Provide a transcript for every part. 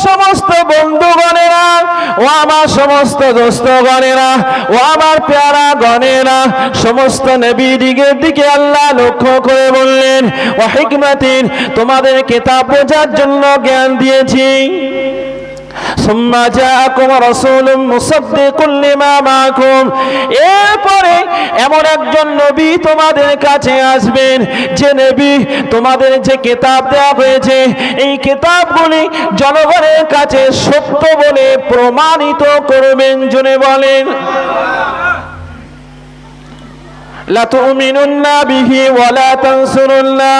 সমস্ত বন্ধুগণেরা, ও আমার সমস্ত দোস্তগণেরা, ও আমার পেয়ারা গণেরা, সমস্ত নবীদিগের দিকে আল্লাহ লক্ষ্য করে বললেন, ওয়া হিকমাতিন, তোমাদের কিতাব বোঝার জন্য জ্ঞান দিয়েছি। সুম্মা জাআকুম রাসূলুম মুসাদ্দিকুল লিমা মাআকুম, এরপরে এমন একজন নবী তোমাদের কাছে আসবেন, যে নবী তোমাদের যে কিতাব দেওয়া হয়েছে এই কিতাবগুলি জনগণের কাছে সত্য বলে প্রমাণিত করবেন। জনে বলেন লা তুমিনুন্না বিহি ওয়া লা তানসুরুল্লাহ।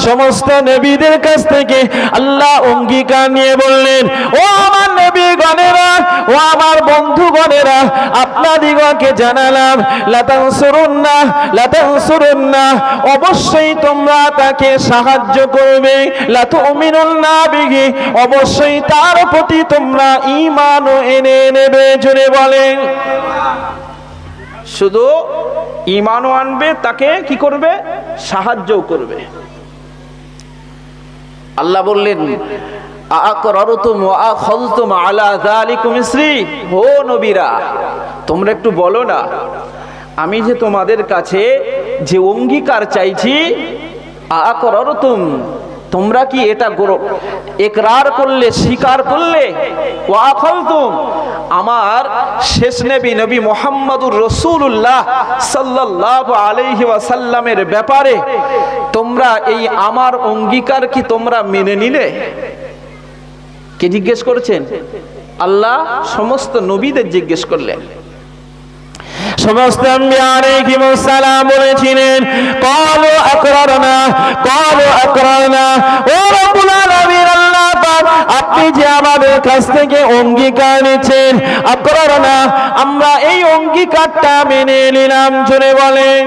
সমস্ত নবীদের কাছ থেকে আল্লাহ অঙ্গীকার নিয়ে বললেন, ও আমার নবীগণেরা, ও আমার বন্ধুগণেরা, আপনাদিগকে জানালাম, লা তানসুরুন্না, লা তানসুরুন্না, অবশ্যই তোমরা তাকে সাহায্য করবে। লা তুমিনুন্না বিহি, অবশ্যই তার প্রতি তোমরা ঈমান এনে নেবে। জোরে বলেন, শুধু ঈমানও আনবে, তাকে কি করবে? সাহায্য করবে। আল্লাহ বললেন, আআকরারতুম ওয়া আখাযতুম আলা যালিকুম ইসরি, ও নবীরা তোমরা একটু বলো না, আমি যে তোমাদের কাছে যে অঙ্গীকার চাইছি, আআকরারতুম, তোমরা কি এটা ইকরার করলে, স্বীকার করলে? ওয়া আখাযতুম, আমার শেষ নবী নবী মুহাম্মদুর রাসূলুল্লাহ সাল্লাল্লাহু আলাইহি ওয়াসাল্লামের ব্যাপারে তোমরা এই আমার অঙ্গীকার কি তোমরা মেনে নিলে? কে জিজ্ঞেস করেছেন? আল্লাহ সমস্ত নবীদের জিজ্ঞেস করলেন। সমস্ত আম্বিয়া আলাইহিমুস সালাম বলেছিলেন, ক্বালু আকরারনা, ক্বালু আকরারনা। ও রব্বুল আলামিন, আল্লাহ পাক, আপনি যে আমাদের কাছ থেকে অঙ্গীকার নিচ্ছেন, আকরারনা, আমরা এই অঙ্গীকারটা মেনে নিলাম। জোরে বলেন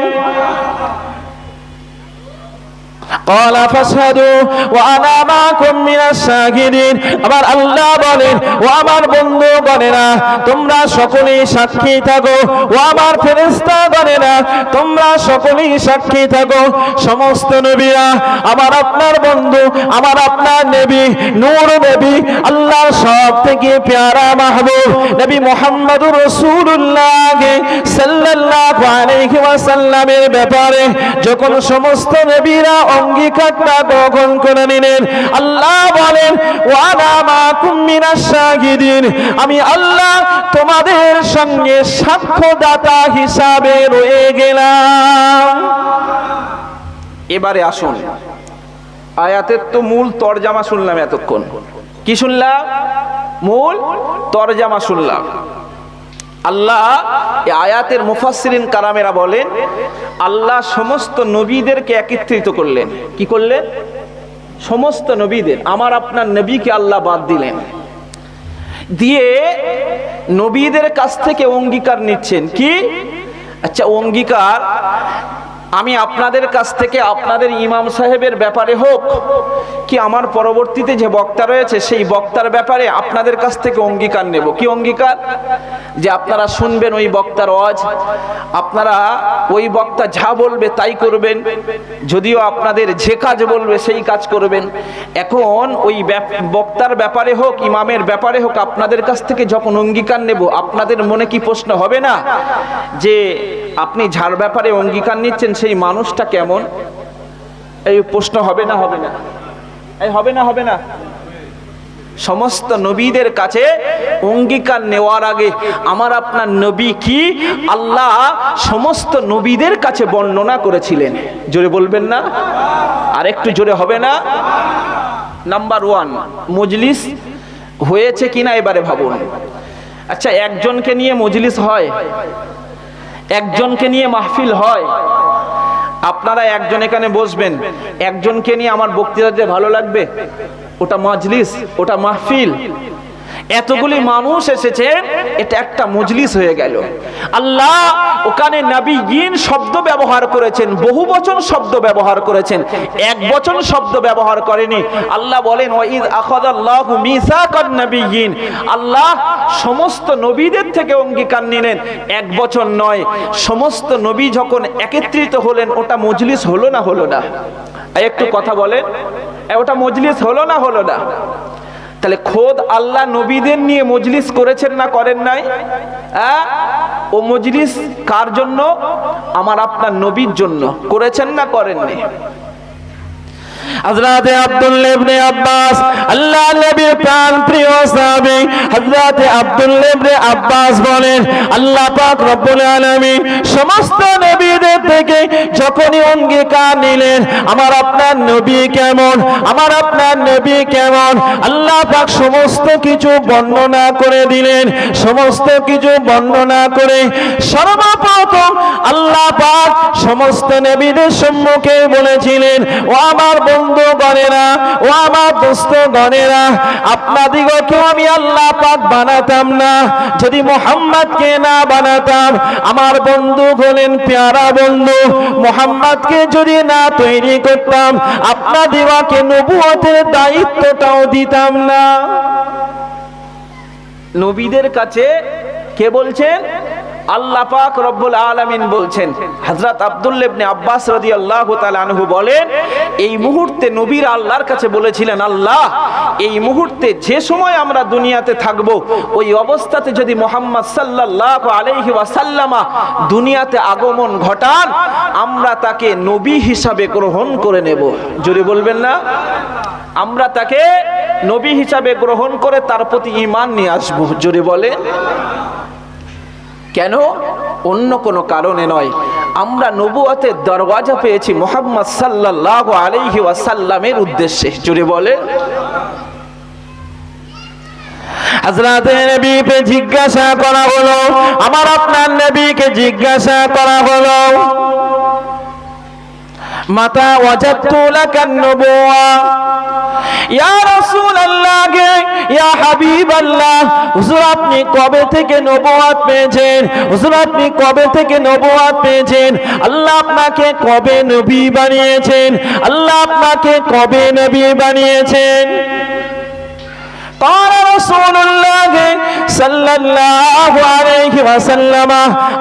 قال فاشهدوا وانا معكم من الشاهدين। আবার আল্লাহ বলেন, ও আমার বন্ধুগণেরা, তোমরা সকলেই সাক্ষী থাকো, ও আমার ফেরেশতাগণেরা, তোমরা সকলেই সাক্ষী থাকো। সমস্ত নবীরা আমার আপনার বন্ধু, আমার আপনার নবী, নূর নবী, আল্লাহর সবথেকে প্যারা মাহবুব নবী মুহাম্মদুর রাসূলুল্লাহ সাল্লাল্লাহু আলাইহি ওয়াসাল্লামের ব্যাপারে যখন সমস্ত নবীরা অঙ্গীকারটা গ্রহণ করে নিলেন, আল্লাহ বলেন, ওয়ানা মাকুম মিনাশ শাহিদিন, আমি আল্লাহ তোমাদের সঙ্গে সাক্ষ্যদাতা হিসাবে রয়ে গেলাম। এবারে আসুন, আয়াতের তো মূল তরজমা শুনলাম এতক্ষণ। কি শুনলাম? মূল তরজমা শুনলাম। আল্লাহ এই আয়াতের মুফাসসিরিন কারামেরা বলেন, আল্লাহ সমস্ত নবীদেরকে একত্রিত করলেন। কি করলেন? সমস্ত নবীদের, আমার আপনার নবীকে আল্লাহ বাদ দিলেন, দিয়ে নবীদের কাছ থেকে অঙ্গীকার নিচ্ছেন। কি? আচ্ছা, অঙ্গীকার আমি আপনাদের কাছ থেকে আপনাদের ইমাম সাহেবের ব্যাপারে হোক, কি আমার পরবর্তীতে যে বক্তা রয়েছে সেই বক্তার ব্যাপারে আপনাদের কাছ থেকে অঙ্গীকার নেব। কি অঙ্গীকার? যে আপনারা শুনবেন ওই বক্তার ওয়াজ, আপনারা ওই বক্তা যা বলবে তাই করবেন, যদিও আপনাদের যে কাজ বলবে সেই কাজ করবেন। এখন ওই বক্তার ব্যাপারে হোক, ইমামের ব্যাপারে হোক, আপনাদের কাছ থেকে যখন অঙ্গীকার নেব, আপনাদের মনে কি প্রশ্ন হবে না যে আপনি যার ব্যাপারে অঙ্গীকার নিচ্ছেন সেই মানুষটা কেমন? এই প্রশ্ন হবে না? হবে না? এই হবে না? হবে না? সমস্ত নবীদের কাছে অঙ্গীকার নেওয়ার আগে আমার আপনার নবী কি আল্লাহ সমস্ত নবীদের কাছে বর্ণনা করেছিলেন। জোরে বলবেন না? আর একটু জোরে হবে না? নাম্বার 1, মজলিস হয়েছে কিনা এবারে ভাবুন। আচ্ছা, একজনকে নিয়ে মজলিস হয়? একজনকে নিয়ে মাহফিল হয়? আপনারা একজন এখানে বসবেন, একজনকে নিয়ে আমার বক্তৃতা দিতে ভালো লাগবে? ওটা মজলিস, ওটা মাহফিল। এতগুলি মানুষ এসেছে, এটা একটা মজলিস হয়ে গেল। আল্লাহ ওখানে নবীয়িন শব্দ ব্যবহার করেছেন, বহু বচন শব্দ ব্যবহার করেছেন, এক বচন শব্দ ব্যবহার করেনি। আল্লাহ বলেন, ওয়াইদ আখাযাল্লাহু মিসাকান নবিয়্যিন, আল্লাহ সমস্ত নবীদের থেকে অঙ্গীকার নিলেন, এক বচন নয়। সমস্ত নবী যখন একত্রিত হলেন, ওটা মজলিস হলো না? হলো না? একটু কথা বলেন, ওটা মজলিস হলো না? হলো না? তাহলে খোদ আল্লাহ নবীদের নিয়ে মজলিস করেছেন না করেন নাই? ও মজলিস কার জন্য? আমার আপনার নবীর জন্য। করেছেন না করেননি? হযরতে আব্দুল্লাহ ইবনে আব্বাস, আল্লাহর নবীর প্রাণ প্রিয় সাহাবী হযরতে আব্দুল্লাহ ইবনে আব্বাস বলেন, আল্লাহ পাক রব্বুল আলামিন সমস্ত নবীদের থেকে যখনই অঙ্গীকার নিলেন আমার আপনার নবী কেমন, আমার আপনার নবী কেমন, আল্লাহ পাক সমস্ত কিছু বর্ণনা করে দিলেন। সমস্ত কিছু বর্ণনা করে সর্বপ্রথম আল্লাহ পাক সমস্ত নবীদের সম্মুখে বলেছিলেন, ও আমার বন্ধুগণেরা, ও আমার দোস্তগণেরা, আপনাদিগকে আমি আল্লাহ পাক বানাতাম না যদি মুহাম্মদকে না বানাতাম। আমার বন্ধু হলেন প্যারা বন্ধু, মুহাম্মদকে যদি না তৈরি করতাম আপনাদিগকে নবুয়তের দায়িত্বটাও দিতাম না। নবীদের কাছে কে বলছেন? আল্লাহ পাক রব্বুল আলামিন বলছেন। হযরত আব্দুল্লাহ ইবনে আব্বাস রাদিয়াল্লাহু তাআলা আনহু বলেন, এই মুহূর্তে নবীরা আল্লাহর কাছে বলেছিলেন, আল্লাহ এই মুহূর্তে যে সময় আমরা দুনিয়াতে থাকব ওই অবস্থাতে যদি মুহাম্মদ সাল্লাল্লাহু আলাইহি ওয়াসাল্লামা দুনিয়াতে আগমন ঘটান আমরা তাকে নবী হিসাবে গ্রহণ করে নেব। জোরে বলবেন না? আমরা তাকে নবী হিসাবে গ্রহণ করে তার প্রতি ঈমান নিয়ে আসব। জোরে বলে কেন? অন্য কোনো কারণে নয়, আমরা নবুয়তের দরওয়াজা পেয়েছি মুহাম্মদ সাল্লাল্লাহু আলাইহি ওয়াসাল্লামের উদ্দেশ্যে। জোরে বলে হযরতে নবীকে জিজ্ঞাসা করা হলো, আমার আপনার নবীকে জিজ্ঞাসা করা হলো, মাতা ওয়াজাদতু লাকান নবুওয়া, ইয়া রাসূলুল্লাহ, ইয়া হাবিবাল্লাহ, হুজুর আপনি কবে থেকে নবুয়ত পেয়েছেন? হুজুর আপনি কবে থেকে নবুয়ত পেয়েছেন? আল্লাহ আপনাকে কবে নবী বানিয়েছেন? আল্লাহ আপনাকে কবে নবী বানিয়েছেন? قال رسول الله صلى الله عليه وسلم,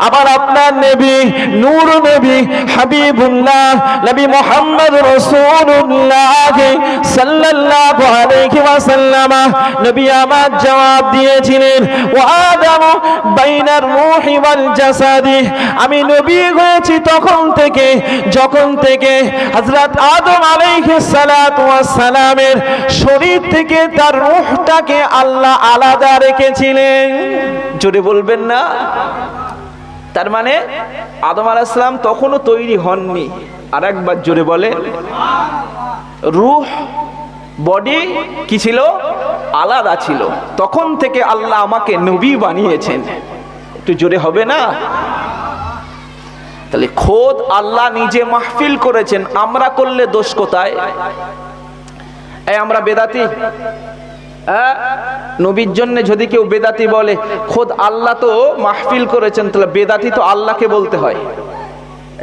আবার আপনার নবী নূর নবী হাবিবুল্লাহ নবী মুহাম্মদ রাসূলুল্লাহ সাল্লাল্লাহু আলাইহি ওয়াসাল্লাম নবী আমার জবাব দিয়েছিলেন, ওয়া আদামু বাইনার রূহি ওয়াল জাসাদি, আমি নবী হয়েছি তখন থেকে যখন থেকে হযরত আদম আলাইহিস সালাতু ওয়াস সালামের শরীর থেকে তার রূহ তাকে আল্লাহ আলাদা রেখেছিলেন। জোরে বলবেন না? তার মানে আদম আলাইহিস সালাম তখনও তৈরি হননি। আর একবার জোরে বলে, রূহ বডি কি ছিল? আলাদা ছিল। তখন থেকে আল্লাহ আমাকে নবী বানিয়েছেন। একটু জোরে হবে না? তাহলে খোদ আল্লাহ নিজে মাহফিল করেছেন, আমরা করলে দোষ কোথায়? এই আমরা বেদাতি, নবীর জন্য যদি কেউ বেদাতি বলে, খোদ আল্লাহ তো মাহফিল করেছেন, তাহলে বেদাতি তো আল্লাহকে বলতে হয়।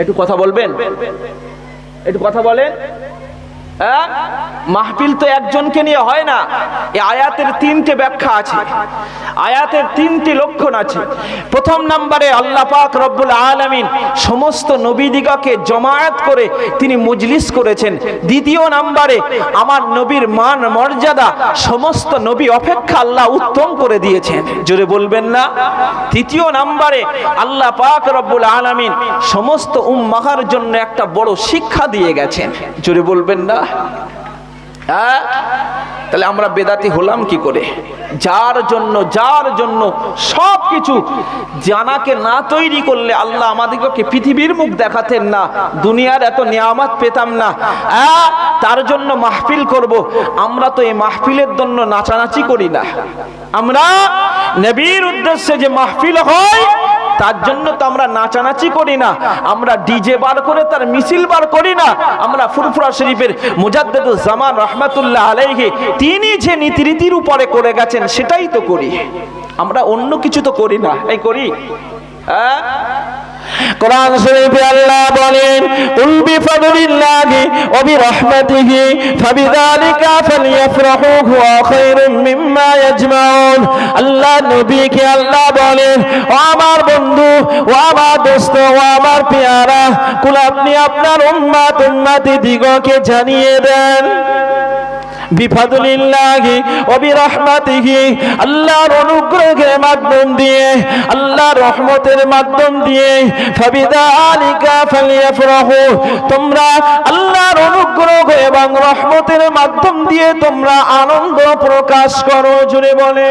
একটু কথা বলবেন? একটু কথা বলেন। মাহফিল তো একজনকে নিয়ে হয় না। এই আয়াতের তিনটে ব্যাখ্যা আছে, আয়াতের তিনটি লক্ষণ আছে। প্রথম নম্বরে আল্লাহ পাক রব্বুল আলামিন সমস্ত নবীদিগকে জমায়েত করে তিনি মজলিস করেছেন। দ্বিতীয় নম্বরে আমার নবীর মান মর্যাদা সমস্ত নবী অপেক্ষা আল্লাহ উত্তম করে দিয়েছেন। জোরে বলবেন না? তৃতীয় নম্বরে আল্লাহ পাক রব্বুল আলামিন সমস্ত উম্মাহর জন্য একটা বড় শিক্ষা দিয়ে গেছেন। জোরে বলবেন না? তাহলে আমরা বেদাতি হলাম কি করে? যার জন্য সব কিছু জানাকে না তৈরি করলে আল্লাহ আমাদেরকে পৃথিবীর মুখ দেখাতেন না, দুনিয়ার এত নিয়ামত পেতাম না। তার জন্য মাহফিল করব। আমরা তো এই মাহফিলের জন্য নাচানাচি করি না, আমরা নবীর উদ্দেশ্যে যে মাহফিল হয় তার জন্য তো আমরা নাচানাচি করি না, আমরা ডিজে বার করে তার মিছিল বার করি না। আমরা ফুরফুরা শরীফের মুজাদ্দিদুজ জামান রাহমাতুল্লাহ আলাইহি তিনি যে নীতিরীতির উপরে করে গেছেন সেটাই তো করি, আমরা অন্য কিছু তো করি না। এই করি? কোরআন শরীফে আল্লাহ বলেন, কুল বিফাদলিল্লাহি ওয়া বিরহমাতিহি ফাবিযালিকা ফালইফরাহু হুয়া খায়রুম মিম্মা ইয়াজমাউন। আল্লাহ নবীকে আল্লাহ বলেন, ও আমার বন্ধু, ও আমার দোস্ত, ও আমার পেয়ারা, কুল আপনি আপনার উম্মতি দিগকে জানিয়ে দেন, বিফাদলিল্লাহি ওয়া বিরহমাতিহি, আল্লাহর অনুগ্রহের মাধ্যম দিয়ে, আল্লাহর রহমতের মাধ্যম দিয়ে, ফাবিযালিকা ফালইফরাহু, তোমরা আল্লাহর অনুগ্রহ এবং রহমতের মাধ্যম দিয়ে তোমরা আনন্দ প্রকাশ করো। জুড়ে বলে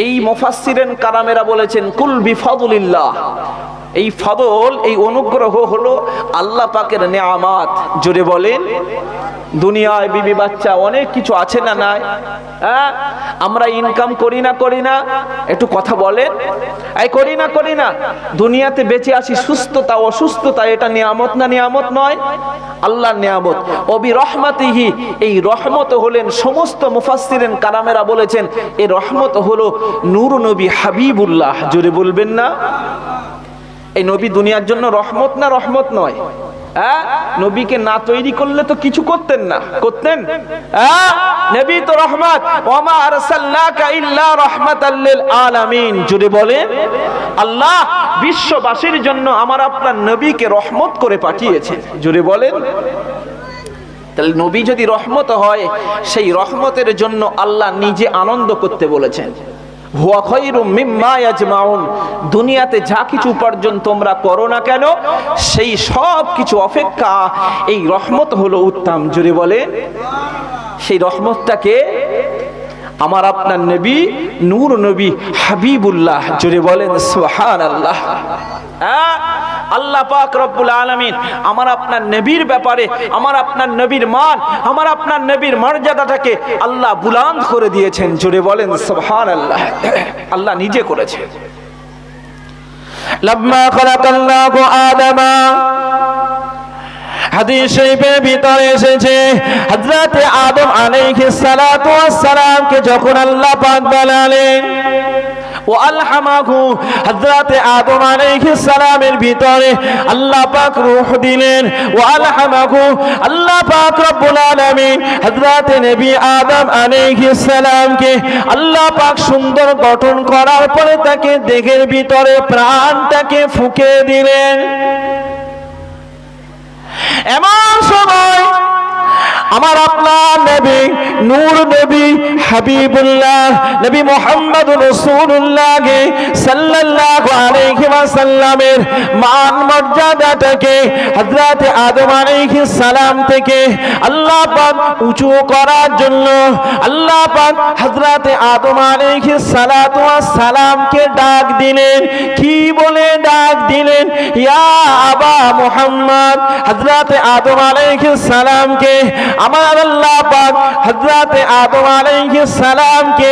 এই মুফাসসিরিন কারামেরা বলেছেন কুল বিফাদলিল্লাহ, এই ফাদল, এই অনুগ্রহ হলো আল্লাহ পাকের নেয়ামত। জোরে বলেন, দুনিয়ায় বিবি বাচ্চা অনেক কিছু আছে না নাই? হ্যাঁ, আমরা ইনকাম করি না, একটু কথা বলেন, এই করি না। দুনিয়াতে বেঁচে আছি, সুস্থতা অসুস্থতা, এটা নিয়ামত না নিয়ামত নয়? আল্লাহর নিয়ামত। ওবি রহমাতিহি, এই রহমত হলেন, সমস্ত মুফাসসিরিন কারামেরা বলেছেন এই রহমত হলো নূর নবী হাবিবুল্লাহ। জোরে বলবেন না? এই নবী দুনিয়ার জন্য রহমত না রহমত নয়? হ্যাঁ, নবীকে না তৈরি করলে তো কিছু করতেন না, করতেন? হ্যাঁ, নবী তো রহমত, ওয়ামা আরসালনাকা ইল্লা রাহমাতাল লিল আলামিন। জুড়ে বলেন, আল্লাহ বিশ্ববাসীর জন্য আমার আপনার নবীকে রহমত করে পাঠিয়েছেন। জুড়ে বলেন, তাহলে নবী যদি রহমত হয়, সেই রহমতের জন্য আল্লাহ নিজে আনন্দ করতে বলেছেন। হুয়া খায়রুম মিম্মা ইয়াজমাউন, দুনিয়াতে যা কিছু উপার্জন তোমরা করো না কেন, সেই সব কিছু অপেক্ষা এই রহমত হলো উত্তম। জুড়ে বলে, সেই রহমতটাকে আমার আপনার নবী নূর নবী হাবিবুল্লাহ। জুড়ে বলেন সুবহানাল্লাহ। আল্লাহ পাক রব্বুল আলামিন আমার আপনার নবীর ব্যাপারে, আমার আপনার নবীর মান, আমার আপনার নবীর মর্যাদাটাকে আল্লাহ বুলন্দ করে দিয়েছেন। জুড়ে বলেন সুবহানাল্লাহ। আল্লাহ নিজে করেছেন। লাম্মা খালাকাল্লাহু আদামা, হাদিস শরীফের ভিতরে এসেছে হযরত আদম আলাইহিস সালাতু ওয়াস সালামকে যখন আল্লাহ পাক বানালেন, ও আলহামাহু, হযরত আদম আলাইহিস সালামের ভিতরে আল্লাহ পাক রূহ দিলেন। ও আলহামাহু, আল্লাহ পাক রব্বুল আলামিন হযরত নবী আদম আলাইহিস সালামকে আল্লাহ পাক সুন্দর গঠন করার পরে তাকে দেহের ভিতরে প্রাণটাকে ফুঁকে দিলেন। এমন সময় আমার আপনার নবী নূর নবী হাবিবুল্লাহ নবী মুহাম্মদ রাসূলুল্লাহ সাল্লাল্লাহু আলাইহি ওয়াসাল্লামের মান মর্যাদাটাকে হযরত আদম আলাইহিস সালাম থেকে আল্লাহ পাক উঁচু করার জন্য আল্লাহ পাক হযরত আদম আলাইহিস সালাতু ওয়াস সালামকে ডাক দিলেন। কি বলে ডাক দিলেন? ইয়া আবা মুহাম্মদ। হযরত আদম আলাইহিস সালামকে আমার আল্লাহ পাক হযরত আদম আলাইহিস সালামকে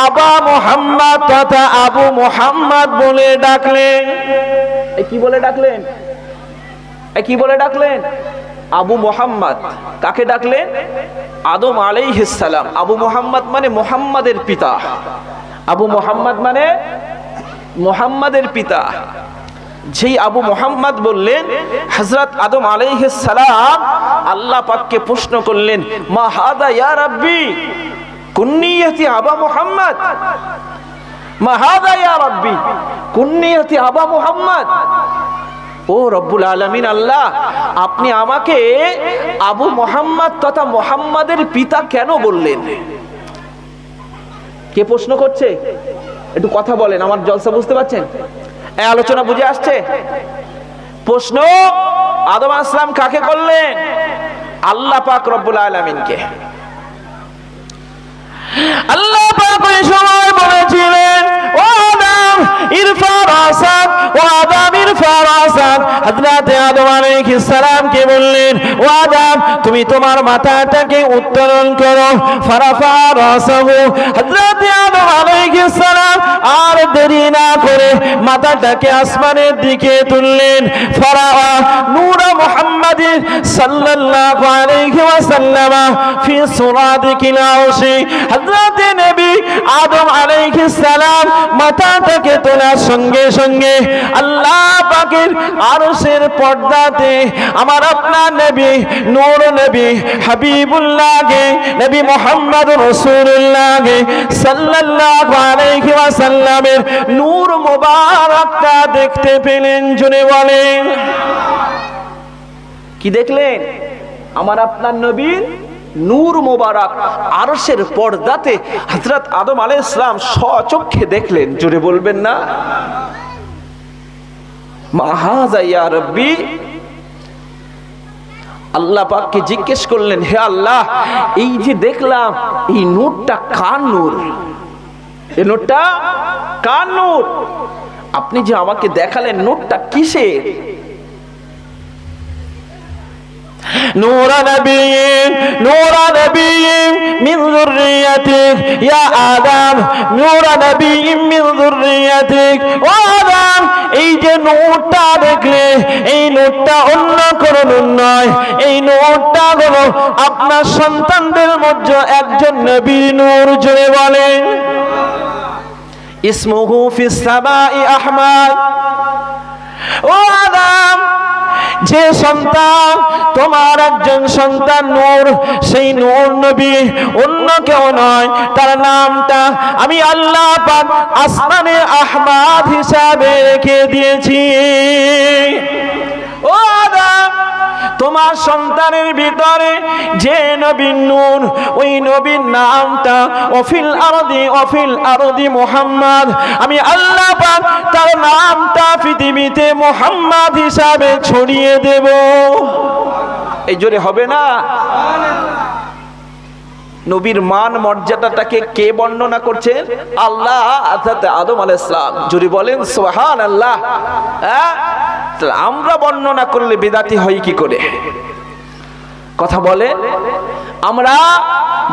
আবা মুহাম্মদ তথা আবু মুহাম্মদ বলে ডাকলেন। কি বলে ডাকলেন? কি বলে ডাকলেন? আবু মুহাম্মদ। কাকে ডাকলেন? আদম আলাইহিস সালাম। আবু মুহাম্মদ মানে মুহাম্মাদের পিতা। আবু মুহাম্মদ মানে মুহাম্মাদের পিতা। যেই আবু মুহাম্মদ বললেন, হযরত আদম আলাইহিস সালাম আল্লাহ পাককে প্রশ্ন করলেন, মা হাদা ইয়া রাব্বি কুন্নিয়াতি আবা মুহাম্মদ, মা হাদা ইয়া রাব্বি কুন্নিয়াতি আবা মুহাম্মদ। ও রব্বুল আলামিন, আল্লাহ আপনি আমাকে আবু মুহাম্মদ তথা মুহাম্মাদের পিতা কেন বললেন? কে প্রশ্ন করছে? একটু কথা বলেন, আমার জলসা বুঝতে পারছেন? এই আলোচনা বুঝে আসছে? প্রশ্ন আদম আলাইহিস সালাম কাকে করলেন? আল্লাহ পাক রব্বুল আলামিনকে। আল্লাহ পাক ওই সময় বলেছিলেন, ও আদম ইরফা রাসাক, ও আদম ইরফা রাসাক। হযরত আদম আলাইহিস সালামকে বললেন, ও আদম তুমি তোমার মাথাটাকে উত্তোলন করো। ফারাফা রাসাহু, হযরত আদম আলাইহিস সালাম আর দেরি না করে মাথাটাকে আসমানের দিকে তুললেন। ফারাআ নূর মুহাম্মাদিন সাল্লাল্লাহু আলাইহি ওয়াসাল্লাম ফি সুরাদিকিল আরশি। হযরত নবী আদম আলাইহিস সালাম মাথাটাকে তোলার সঙ্গে সঙ্গে আল্লাহ পাকের আরশের পর্দাতে আমার আপনার নবী নূর নবী হাবিবুল্লাহ নবী মুহাম্মদ রাসূলুল্লাহ সাল্লাল্লাহু আলাইহি ওয়াসাল্লামের নূর মুবারকটা দেখতে পেলেন। জুনে বলেন, কি দেখলেন? আমার আপনার নবীর নূর মোবারক আরশের পর্দাতে হযরত আদম আলাইহিস সালাম স্বচক্ষে দেখলেন। জোরে বলবেন না? মা হাযা ইয়া রাব্বি। আল্লাহ পাককে জিজ্ঞেস করলেন, হে আল্লাহ, এই যে দেখলাম এই নূরটা কার নূর? এই নূরটা কার নূর? আপনি যে আমাকে দেখালেন নূরটা কিসের? نور نبي من ذريتك يا آدم نور نبي من ذريتك ও আদম, এই যে নূরটা দেখলে, এই নূরটা অন্য কোনো নূর নয়, এই নূরটা হলো আপনার সন্তানদের মধ্যে একজন নবীর নূর। জোরে বলেন। ইসমুহু ফিস সামাই আহমাদ। ও আদম, যে সন্তান তোমার একজন সন্তান নূর, সেই নূর নবী অন্য কেউ নয়, তার নামটা আমি আল্লাহ পাক আসমানে আহমাদ হিসাবে রেখে দিয়েছি। ও আদম, তোমার সন্তানের ভিতরে যে নবীর নূর, ওই নবীর নামটা অফিল আরদি মুহাম্মদ, আমি আল্লাহ পাক তার নামটা পৃথিবীতে মুহাম্মদ হিসাবে ছড়িয়ে দেব। এই জোরে হবে না? নবীর মান মর্যাদাটাকে কে বর্ণনা করছেন? আল্লাহ, হযরত আদম আলাইহিস সালাম। জোরে বলেন সুবহানাল্লাহ। আমরা বর্ণনা করলে বিদাতি হই কি করে? কথা বলে, আমরা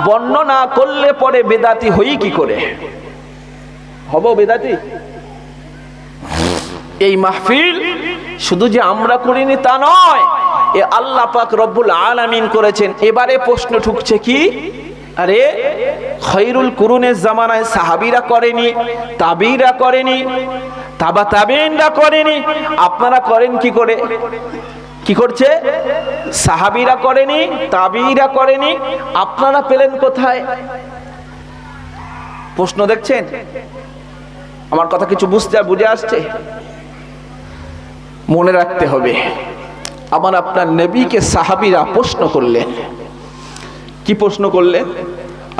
বর্ণনা করলে পরে বেদাতি হই কি করে? হব বেদাতি? এই মাহফিল শুধু যে আমরা করিনি তা নয়, এ আল্লাহ পাক রব্বুল আলামিন করেছেন। এবারে প্রশ্ন ঠুকছে কি, আরে খৈরুল কুরুনের জামানায় সাহাবীরা করেনি, তাবিরা করেনি, তাবা তাবিইনরা করেনি, আপনারা করেন কি করে? কি করছে? সাহাবীরা করেনি, তাবিরা করেনি, আপনারা পেলেন কোথায়? প্রশ্ন দেখছেন? আমার কথা কিছু বুঝে আসছে? মনে রাখতে হবে, আমার আপনার নবীকে সাহাবীরা প্রশ্ন করলেন। কি প্রশ্ন করলেন?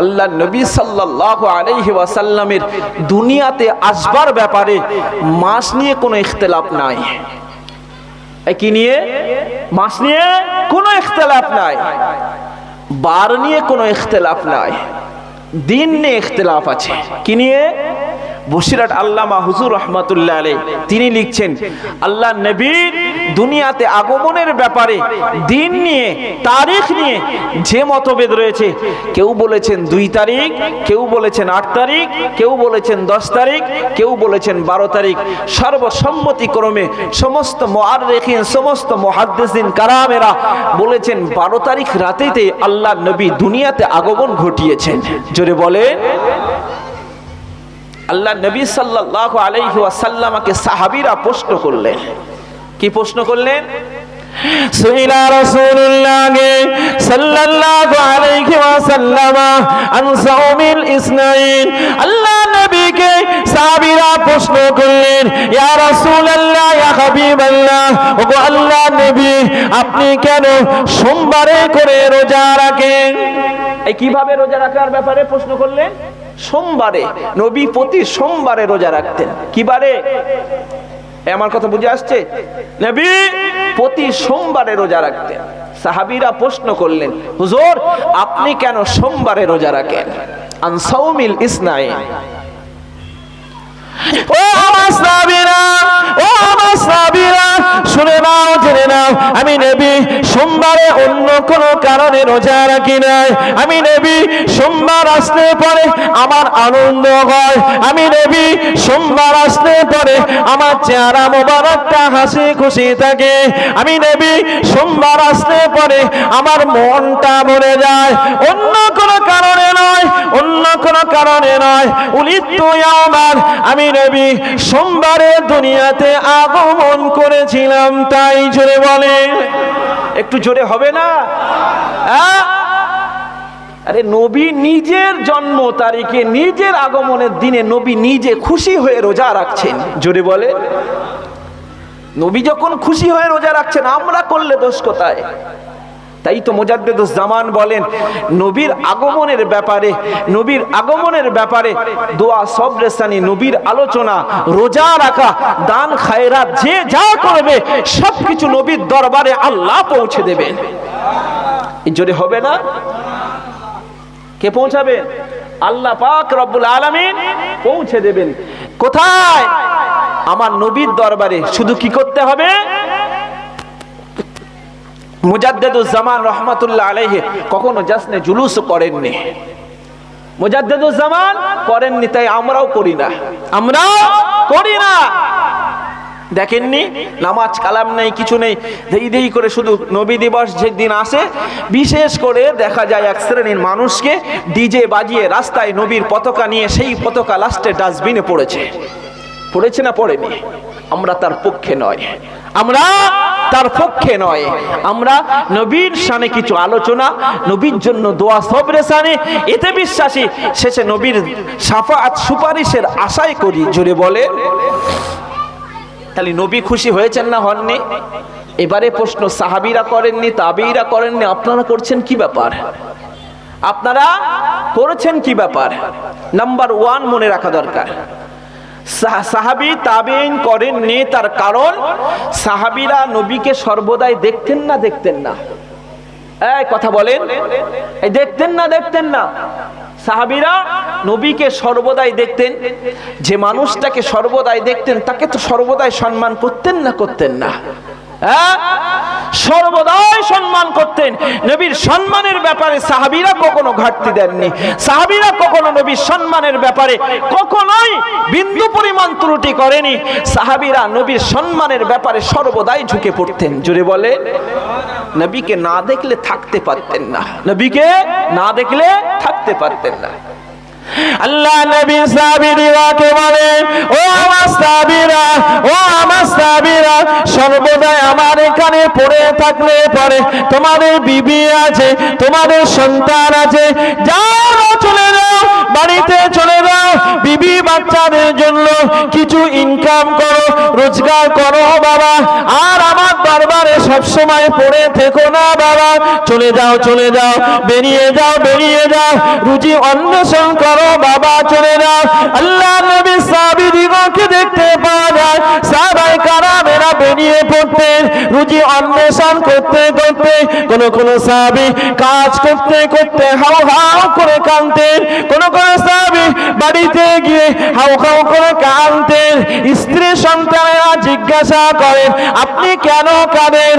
আল্লাহ নবী সাল্লাল্লাহু আলাইহি ওয়াসাল্লামের দুনিয়াতে আসবার ব্যাপারে মাস নিয়ে কোনো ইখতিলাফ নাই। কি নিয়ে? মাস নিয়ে কোনো ইখতিলাফ নাই, বার নিয়ে কোনো ইখতিলাফ নাই, দিন নিয়ে ইখতিলাফ আছে। কি নিয়ে? বসিরহাট আল্লামা হুজুর রহমাতুল্লাহ আলাইহি তিনি লিখছেন, আল্লাহ নবীর দুনিয়াতে আগমনের ব্যাপারে দিন নিয়ে, তারিখ নিয়ে যে মতভেদ রয়েছে, কেউ বলেছেন 2 তারিখ, কেউ বলেছেন 8 তারিখ, কেউ বলেছেন 10 তারিখ, কেউ বলেছেন 12 তারিখ। সর্বসম্মতিক্রমে সমস্ত মুআররিখিন, সমস্ত মুহাদ্দিসিন কারামেরা বলেছেন 12 তারিখ রাতেতে আল্লাহ নবী দুনিয়াতে আগমন ঘটিয়েছেন। জোরে বলেন। আল্লাহ নবী সাল্লাল্লাহু আলাইহি ওয়াসাল্লামকে সাহাবীরা প্রশ্ন করলেন। কি প্রশ্ন করলেন? সুইলা রাসূলুল্লাহ সাল্লাল্লাহু আলাইহি ওয়াসাল্লাম আন সাওমিল ইসনাইন। আল্লাহ নবীকে সাহাবীরা প্রশ্ন করলেন, ইয়া রাসূলুল্লাহ, ইয়া হাবিবাল্লাহ, ওগো আল্লাহ নবী, আপনি কেন সোমবারে করে রোজা রাখেন? এই কিভাবে রোজা রাখার ব্যাপারে প্রশ্ন করলেন? সোমবারে। নবী প্রতি সোমবারে রোজা রাখতেন। কি বারে? আমার কথা বুঝে আসছে? নবী প্রতি সোমবারে রোজা রাখতেন। সাহাবীরা প্রশ্ন করলেন, হুজুর আপনি কেন সোমবারে রোজা রাখেন? আন সাওমিল ইসনাইন। ও আমার সাহাবীরা, ও আমার সাহাবীরা, শুনে নাও, জেনে নাও, আমি নবী সোমবারে অন্য কোন কারণে রোজা রাখি নাই। আমি নবী সোমবার আসলে পরে আমার আনন্দ হয়, আমি নবী সোমবার আসলে পরে আমার চেহারা মোবারকটা হাসি খুশি থাকে, আমি নবী সোমবার আসলে পরে আমার মনটা ভরে যায়। অন্য কোন কারণে নয়, অন্য কোন কারণে নয়। উলিদতু ইয়াওমান, আমি নবী সোমবারে দুনিয়াতে আগমন করেছিলাম, তাই। জোরে বলে, একটু জোরে হবে না? আরে নবী নিজের জন্ম তারিখে, নিজের আগমনের দিনে নবী নিজে খুশি হয়ে রোজা রাখছেন। জোরে বলে। নবী যখন খুশি হয়ে রোজা রাখছেন, আমরা করলে দোষ কোথায়? তাই তো মুজাদ্দিদুজ জামান বলেন, নবীর আগমনের ব্যাপারে দোয়া, সবরেসানি, নবীর আলোচনা, রোজা রাখা, দান খায়রাত, যে যা করবে সবকিছু নবীর দরবারে আল্লাহ পৌঁছে দেবেন। এই জোরে হবে না? কে পৌঁছাবে? আল্লাহ পাক রব্বুল আলামিন পৌঁছে দেবেন। কোথায়? আমার নবীর দরবারে। শুধু কি করতে হবে? মুজাদ্দিদুজ জামান রহমাতুল্লাহ আলাইহি কখনো জাসনে জুলুস করেননি, মুজাদ্দিদুজ জামান করেননি, তাই আমরাও করি না। দেখেননি, নামাজ কালাম নেই, কিছু নেই, দেই করে শুধু নবী দিবস যেদিন আসে বিশেষ করে দেখা যায় এক শ্রেণীর মানুষকে ডিজে বাজিয়ে রাস্তায় নবীর পতাকা নিয়ে সেই পতাকা লাস্টে ডাস্টবিনে পড়েছে না পড়েনি? আমরা তার পক্ষে নয়। আমরা নবীর শানে কিছু আলোচনা, নবীর জন্য দোয়া, সবরে শানে, এতে বিশ্বাসী, শেষে নবীর শাফাআত সুপারিশের আশাই করি। জোরে বলে। তাহলে নবী খুশি হয়েছেন না হননি? এবারে প্রশ্ন, সাহাবীরা করেননি, তাবেঈরা করেননি, আপনারা করছেন কি ব্যাপার? নাম্বার 1 মনে রাখা দরকার, সাহাবী তাবেঈন করেননি, তার কারণ সাহাবীরা নবীকে সর্বদাই দেখতেন না? এই কথা বলেন, এই দেখতেন না? সাহাবীরা নবীকে সর্বদাই দেখতেন। যে মানুষটাকে সর্বদাই দেখতেন তাকে তো সর্বদাই সম্মান করতেন না? সর্বদাই সম্মান করতেন। নবীর সম্মানের ব্যাপারে সাহাবীরা কখনো ঘাটতি দেননি। সাহাবীরা কখনো নবীর সম্মানের ব্যাপারে কখনোই বিন্দু পরিমাণ ত্রুটি করেনি। সাহাবীরা নবীর সম্মানের ব্যাপারে সর্বদাই ঝুঁকে পড়তেন। জোরে বলে। নবীকে না দেখলে থাকতে পারতেন না। আল্লাহ নবী সাহাবীদেরকে বলেন, ও আমার সাহাবীরা, সর্বদা আমার এখানে পড়ে থাকলে পরে তোমাদের বিবি আছে, তোমাদের সন্তান আছে, যাও চলে যাও, বাড়িতে চলে যাও, বিবি বাচ্চাদের জন্য কিছু ইনকাম করো, রোজগার করো বাবা, আর আমার দরবারে সব সময় পড়ে থেকো না বাবা। চলে যাও, বেরিয়ে যাও, রুজি অন্বেষণ করো বাবা, চলে যাও। আল্লাহ নবী সাহাবীদিগকে দেখতে পাওয়া যায়, সাহাবায়ে কেরামেরা বেরিয়ে পড়তেন রুজি অন্বেষণ করতে। কোন সাহাবী কাজ করতে হাউ করে কাঁদতেন, কোন সাহাবী বাড়িতে গিয়ে হাউ করে কাঁদতেন। স্ত্রী সন্তানেরা জিজ্ঞাসা করেন, আপনি কেন কাঁদেন?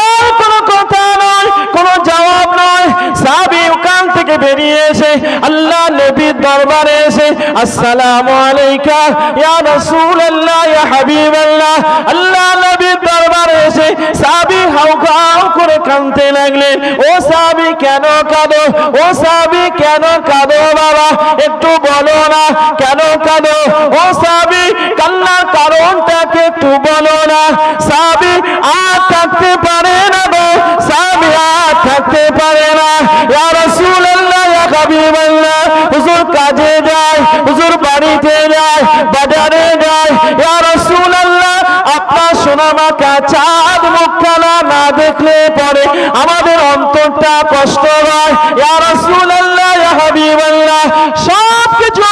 আর কোনো কথা নয়, কোনো জবাব নয়। সাহাবী ওখান থেকে বেরিয়ে এসে আল্লাহ নবীর দরবারে এসে, আসসালামু আলাইকা ইয়া রাসূলুল্লাহ, ইয়া হাবিবাল্লাহ। আল্লাহ নবীর দরবারে এসে সাহাবী হাউ করে কাঁদতে লাগলেন। ও সাহাবী কেন কাঁদো বাবা, একটু বলো না কেন কাঁদো? ও সাহাবী কান্নার কারণটাকে একটু বলো না। সাহাবী আর থাকতে পারে না গো, ইয়া রাসূলুল্লাহ, ইয়া হাবিবাল্লাহ, হুজুর কাজে যায়, হুজুর বাড়িতে যায়, বাজারে যায়, ইয়া রাসূলুল্লাহ, আপনার সোনামাকা চাঁদ মুখখানা না দেখলে পরে আমাদের অন্তরটা কষ্ট হয়। ইয়া রাসূলুল্লাহ, ইয়া হাবিবাল্লাহ, সবকিছু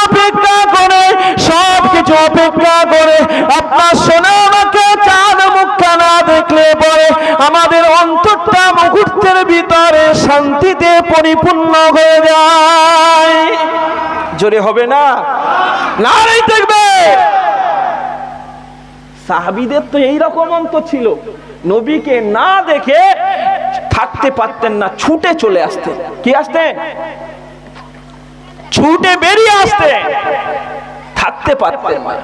অপেক্ষা করে আপনার সোনামাকা চাঁদ মুখখানা দেখলে পরে আমাদের অন্তরটা মুহূর্তের ভিতরে শান্তিতে পরিপূর্ণ হয়ে যায়। জোরে হবে না? নারে তাকবীর। সাহাবীদের তো এইরকম অন্তর ছিল, নবীকে না দেখে থাকতে পারতেন না, ছুটে চলে আসতেন। কি আসতেন? ছুটে বেরিয়ে আসতেন, থাকতে পারতেন না,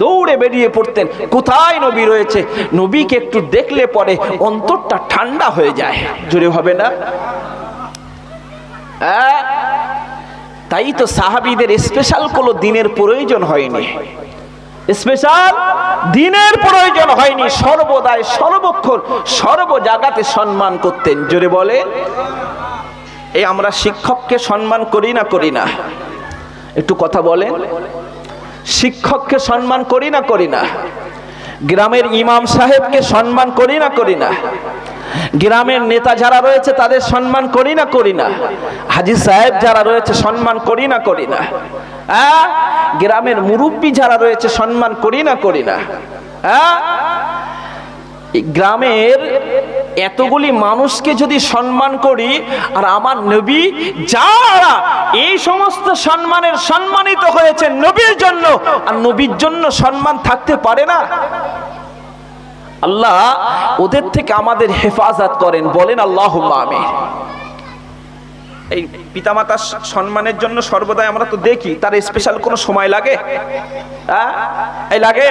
দৌড়ে বেরিয়ে পড়তেন। কোথায় নবী রয়েছে? নবীকে একটু দেখলে পরে অন্তরটা ঠান্ডা হয়ে যায়। জোরে হবে না? তাই তো সাহাবীদের স্পেশাল কোনো দিনের প্রয়োজন হয়নি, সর্বদাই সর্বক্ষণ সর্ব জায়গাতে সম্মান করতেন। জোরে বলে। এই আমরা শিক্ষককে সম্মান করি না? একটু কথা বলেন। শিক্ষককে সম্মান করি না? গ্রামের ইমাম সাহেবকে সম্মান করি না? গ্রামের নেতা যারা রয়েছে তাদের সম্মান করি না করি না? হাজী সাহেব যারা রয়েছে সম্মান করি না করি না? হ্যাঁ, গ্রামের মুরব্বী যারা রয়েছে সম্মান করি না করি না? হ্যাঁ, গ্রামের এতগুলি মানুষকে যদি সম্মান করি, আর আমার নবী যারা এই সমস্ত সম্মানের সম্মানিত হয়েছে নবীর জন্য, আর নবীর জন্য সম্মান থাকতে পারে না? আল্লাহ ওদের থেকে আমাদের হেফাজত করেন, বলেন আল্লাহুম্মা আমিন। এই পিতামাতার সম্মানের জন্য সর্বদাই আমরা তো দেখি, তার স্পেশাল কোনো সময় লাগে? এই লাগে?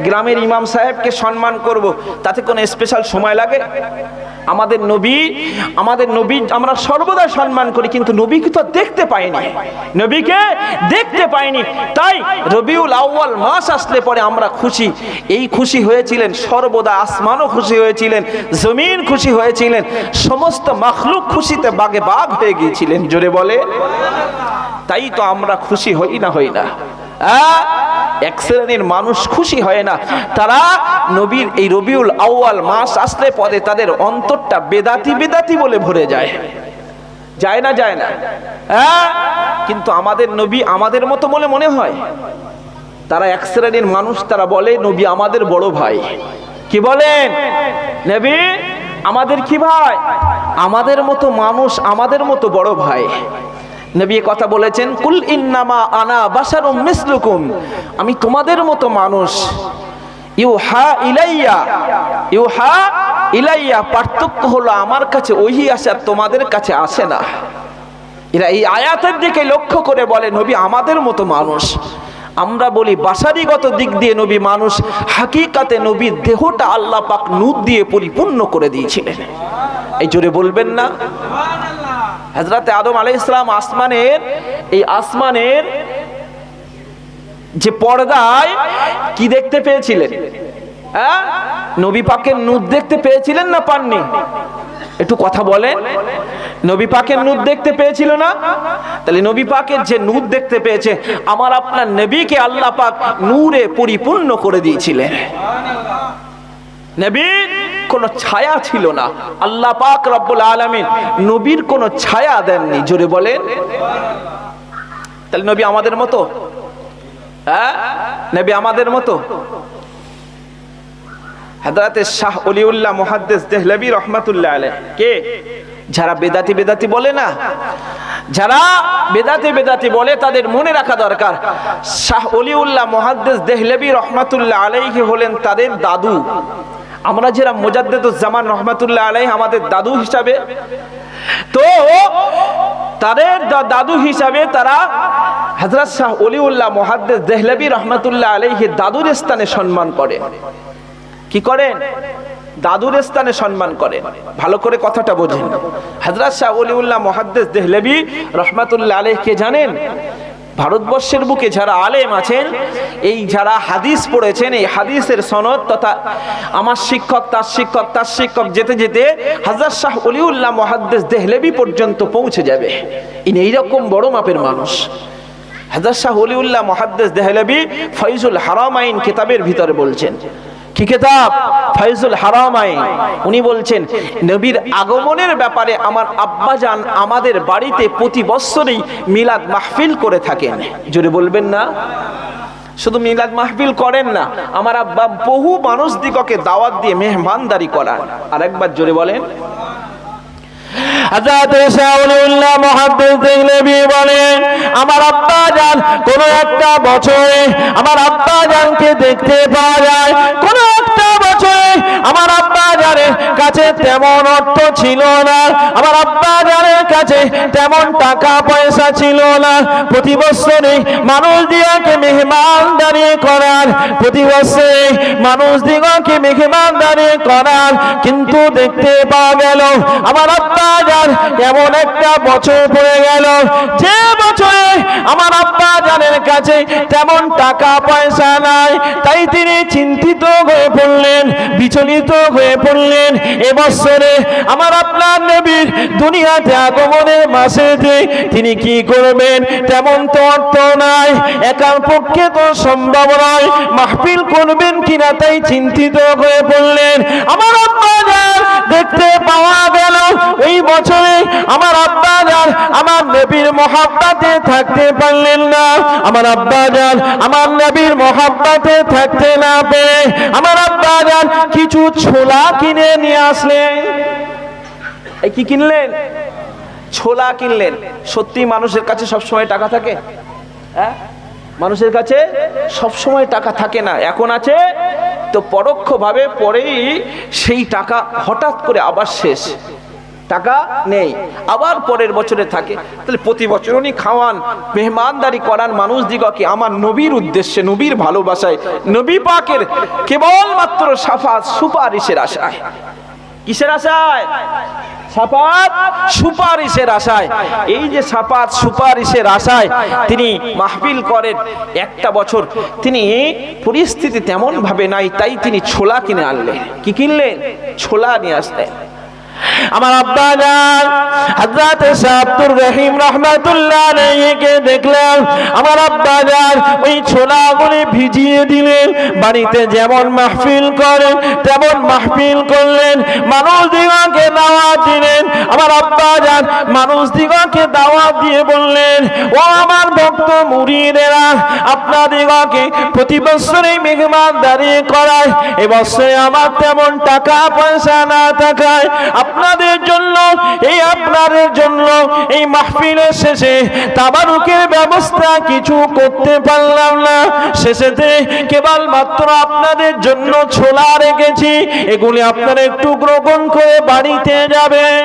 গ্রামের ইমাম সাহেবকে সম্মান করব, তাতে কোনো স্পেশাল সময় লাগে? আমাদের নবী আমরা সর্বদা সম্মান করি, কিন্তু নবীকে তো দেখতে পাইনি, নবীকে দেখতে পাইনি। তাই রবিউল আউয়াল মাস আসলে পরে আমরা খুশি। এই খুশি হয়েছিলেন সর্বদা, আসমানও খুশি হয়েছিলেন, জমিন খুশি হয়েছিলেন, সমস্ত মাখলুক খুশিতে বাগে বাগ হয়ে গিয়েছিলেন। জোরে বলে। তাই তো আমরা খুশি হই না? এক শ্রেণীর মানুষ খুশি হয় না, তারা নবীর এই রবিউল আউয়াল মাস আসলে পরে তাদের অন্তরটা বেদাতি বলে ভরে যায়। যায় না? কিন্তু আমাদের নবী আমাদের মতো বলে মনে হয়? তারা এক শ্রেণীর মানুষ, তারা বলে নবী আমাদের বড় ভাই। কি বলেন? নবী আমাদের কি ভাই? আমাদের মতো মানুষ, আমাদের মতো বড় ভাই। নবী কথা বলেছেন, কুল ইন্নামা আনা বাশারুম মিসলুকুম, আমি তোমাদের মতো মানুষ। ইউহা ইলাইয়া, পার্থক্য হলো আমার কাছে ওহী আসে, তোমাদের কাছে আসে না। এরা এই আয়াতের দিকে লক্ষ্য করে বলে নবী আমাদের মতো মানুষ। আমরা বলি বাশারিগত দিক দিয়ে নবী মানুষ, হাকিকাতে নবীর দেহটা আল্লাহ পাক নূর দিয়ে পরিপূর্ণ করে দিয়েছিলেন। এই জোরে বলবেন না? হযরত আদম আলাইহিস সালাম আসমানের যে পর্দায় কি দেখতে পেয়েছিলেন? নবী পাকের নূর দেখতে পেয়েছিলেন না পাননি? একটু কথা বলেন। নবী পাকের নূর দেখতে পেয়েছিল না? তাহলে নবী পাকের যে নূর দেখতে পেয়েছে, আমার আপনার নবীকে আল্লাহ পাক নূরে পরিপূর্ণ করে দিয়েছিলেন। নবীর কোনো ছায়া ছিল না, আল্লাহ পাক রব্বুল আলামিন নবীর কোনো ছায়া দেননি। জোরে বলেন। তাহলে নবী আমাদের মতো? নবী আমাদের মতো? হযরত শাহ ওলিউল্লাহ মুহাদ্দিস দেহলভী রাহমাতুল্লাহ আলাইহি কে? যারা বেদাতি বলে না, যারা বেদাতি বলে, তাদের মনে রাখা দরকার শাহ ওলিউল্লাহ মুহাদ্দিস দেহলভী রাহমাতুল্লাহ আলাইহি হলেন তাদের দাদু। আমরা যারা মুজাদ্দিদুজ জামান রাহমাতুল্লাহ আলাইহি আমাদের দাদু হিসাবে, তো তাদের দাদু হিসাবে তারা হযরত শাহ ওলিউল্লাহ মুহাদ্দিস দেহলভী রাহমাতুল্লাহ আলাইহি দাদুর স্থানে সম্মান করে। কি করেন? দাদুর স্থানে সম্মান করেন। ভালো করে কথাটা বোঝেন। হযরত শাহ ওলিউল্লাহ মুহাদ্দিস দেহলভী রাহমাতুল্লাহ আলাইহি কে জানেন? ভারতবর্ষের বুকে যারা আলেম আছেন, এই যারা হাদিস পড়েছেন, এই হাদিসের সনদ তথা আমার শিক্ষক তার শিক্ষক যেতে যেতে হযরত শাহ ওলিউল্লাহ মুহাদ্দিস দেহলভী পর্যন্ত পৌঁছে যাবে। ইনি এইরকম বড় মাপের মানুষ। হযরত শাহ ওলিউল্লাহ মুহাদ্দিস দেহলভী ফয়জুল হারামাইন কিতাবের ভিতরে বলছেন, কি কিতাব? ফয়জুল হারামাইন। উনি বলছেন নবীর আগমনের ব্যাপারে আমার আব্বাজান আমাদের বাড়িতে প্রতি বছরই মিলাদ মাহফিল করে থাকেন। জোরে বলবেন না? শুধু মিলাদ মাহফিল করেন না, আমার আব্বা বহু মানুষ দিগকে দাওয়াত দিয়ে মেহমানদারি করান। আরেকবার জোরে বলেন। হযরত শাহ ওলিউল্লাহ মুহাদ্দিস দেহলভী বলেন, আমার আব্বাজান কোন একটা বছরে আমার আব্বাজানকে দেখতে পাওয়া যায়, কোন একটা বছরে আমার আব্বাজানের কাছে তেমন অর্থ ছিল না, আমার আব্বাজানের কাছে তেমন টাকা পয়সা ছিল না। প্রতি বছরে মানুষ দিগকে মেহমানদারি করান, প্রতি বছরে মানুষ দিগকে মেহমানদারি করান, কিন্তু দেখতে পাওয়া গেল আমার আব্বাজান এমন একটা বছর পড়ে গেল যে বছরে আমার আব্বাজানের কাছে তেমন টাকা পয়সা নাই। তাই তিনি চিন্তিত হয়ে পড়লেন, বিচলিত হয়ে পড়লেন। এবছরে আমার আপনার নবীর দুনিয়াতে আগমনের মাসেতে তিনি কি করবেন? তেমন তো অর্থ নাই, একার পক্ষে তো সম্ভব নয়, মাহফিল করবেন কিনা তাই চিন্তিত হয়ে পড়লেন। আমার আব্বাজান দেখতে পাওয়া গেল ওই বছরে আমার আব্বা জান আমার নবীর মহব্বতে থাকতে পারলেন না। আমার আব্বা জান আমার নবীর মহব্বতে থাকতে না পেরে আমার আব্বা জান কিছু ছোলা কিনে নিয়ে আসলেন। এই কি কিনলেন? ছোলা কিনলেন। সত্যি মানুষের কাছে সবসময় টাকা থাকে? হ্যাঁ, মানুষের কাছে সবসময় টাকা থাকে না। এখন আছে তো পরোক্ষভাবে পরেই সেই টাকা হঠাৎ করে আবার শেষ, টাকা নেই, আবার পরের বছরে থাকে। তাহলে প্রতি বছর উনি খাওয়ান, মেহমানদারি করান মানুষ দিগকে আমার নবীর উদ্দেশ্যে, নবীর ভালোবাসায়, নবী পাকের কেবলমাত্র শাফাত সুপারিশের আশায়। কিসের আশায়? শাফাত সুপারিশের আশায়। এই যে শাফাত সুপারিশের আশায় তিনি মাহফিল করেন। একটা বছর তিনি পরিস্থিতি তেমন ভাবে নাই, তাই তিনি ছোলা কিনে আনলেন। কি কিনলেন? ছোলা নিয়ে আসলেন। আমার আব্বা জান হযরত শাহ আব্দুর রহিম রাহমাতুল্লাহ আলাইহিকে দেখলাম আমার আব্বা জান ওই ছোলাগুলি ভিজিয়ে দিলেন। বাড়িতে যেমন মাহফিল করেন তেমন মাহফিল করলেন, মানুষ দিগকে দাওয়াত দিলেন। আমার আব্বা জান মানুষ দিগকে দাওয়াত দিয়ে বললেন, ও আমার ভক্ত মুরিদেরা, আপনাদিগকে প্রতি বছরে মেহমানদারি করায়, এবছরে আমার তেমন টাকা পয়সা না থাকায় আপনাদের জন্য আপনাদের জন্য এই মাহফিলের শেষে তাবারুকের ব্যবস্থা কিছু করতে পারলাম না। শেষেতে কেবল মাত্র আপনাদের জন্য ছোলা রেখেছি, এগুলি আপনারা একটু গ্রহণ করে বাড়িতে যাবেন।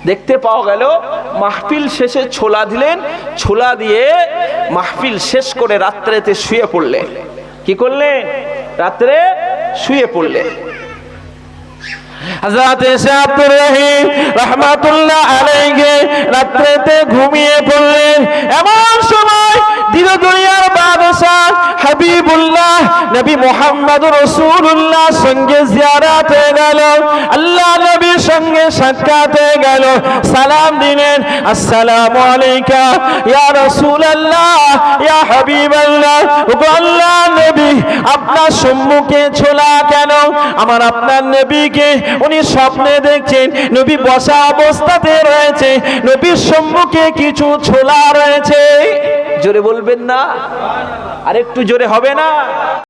দেখতে পাওয়া গেল মাহফিল শেষে ছোলা দিলেন। ছোলা দিয়ে মাহফিল শেষ করে রাত্রেতে শুয়ে পড়লেন। কি করলেন? রাত্রে শুয়ে পড়লেন। হযরত শাহ আব্দুর রহিম রাহমাতুল্লাহ আলাইহি রাত্রেতে ঘুমিয়ে পড়লেন। এমন সময় দিন দুনিয়ার বাদশাহ হাবিবুল্লাহ নবী মুহাম্মদুর রাসূলুল্লাহ সঙ্গে জিয়ারত হয়ে গেল, আল্লাহ নবীর সঙ্গে সাক্ষাৎ হয়ে গেল। সালাম দিলেন, আসসালামু আলাইকা ইয়া রাসূলুল্লাহ ইয়া হাবিবাল্লাহ। ওগো আল্লাহর নবী, আপনার সম্মুখে ছোলা কেন? আমার আপনার নবীকে উনি স্বপ্নে দেখছেন, নবী বসা অবস্থাতে রয়েছে, নবীর সম্মুখে কিছু ছোলা রয়েছে। জোরে বলবেন না? আরেকটু জোরে হবে না?